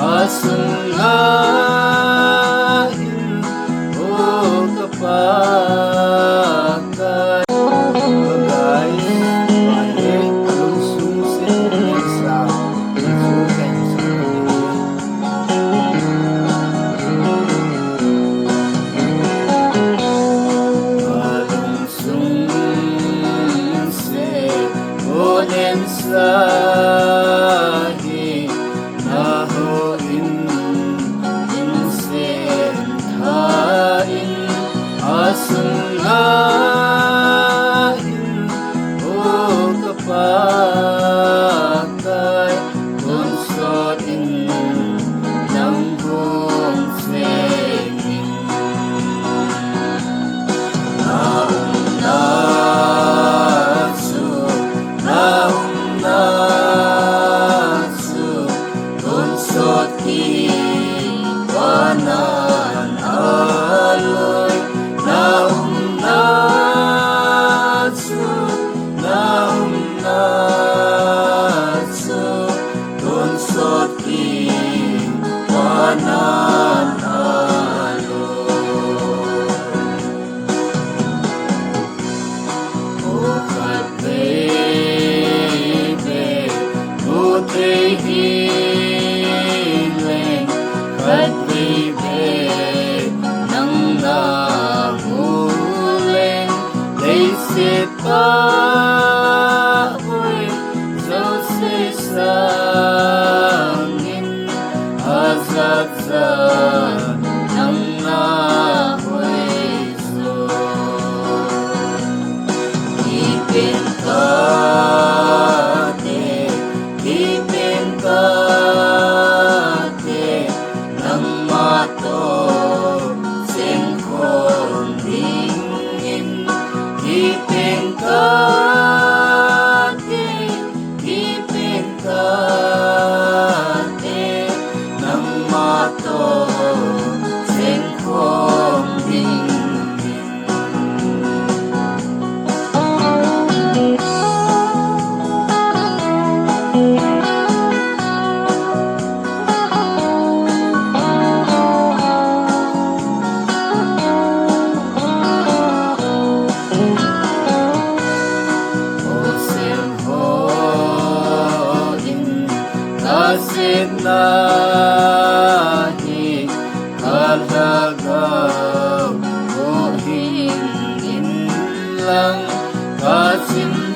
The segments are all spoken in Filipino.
Asungain o kapagay bagay baye kalungsusin sa isugan sa kalungsusin o mensahe nahoin asungain o kapagay konsotin ng buong singin naong natsu konsot iwanan aloy naong natsu konsot iwanan aloy o kadbebe buti hiling kadbebe nang nahuling laisip ako'y sasisangin azat-zat nang nahoy so ipintate ng mato singkong dingin ipintate ng mato singkong dingin Kasinahi kalagaw o hingin lang kasintabi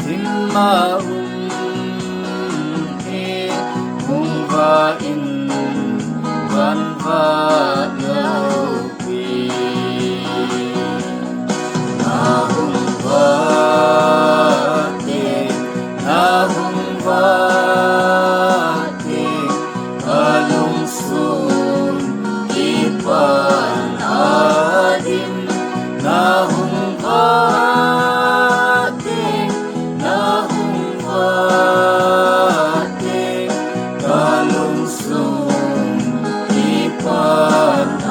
din maumhi kung vain vanvalawpi Nahumvati kalungsun ipanadim nahumvati kalungsun ipanadim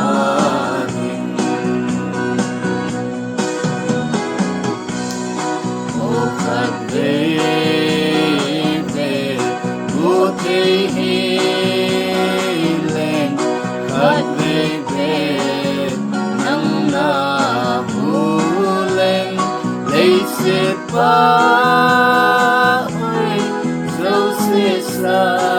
o kadbebe buti hiling kadbebe nang nahuling laisip ako'y sasisangin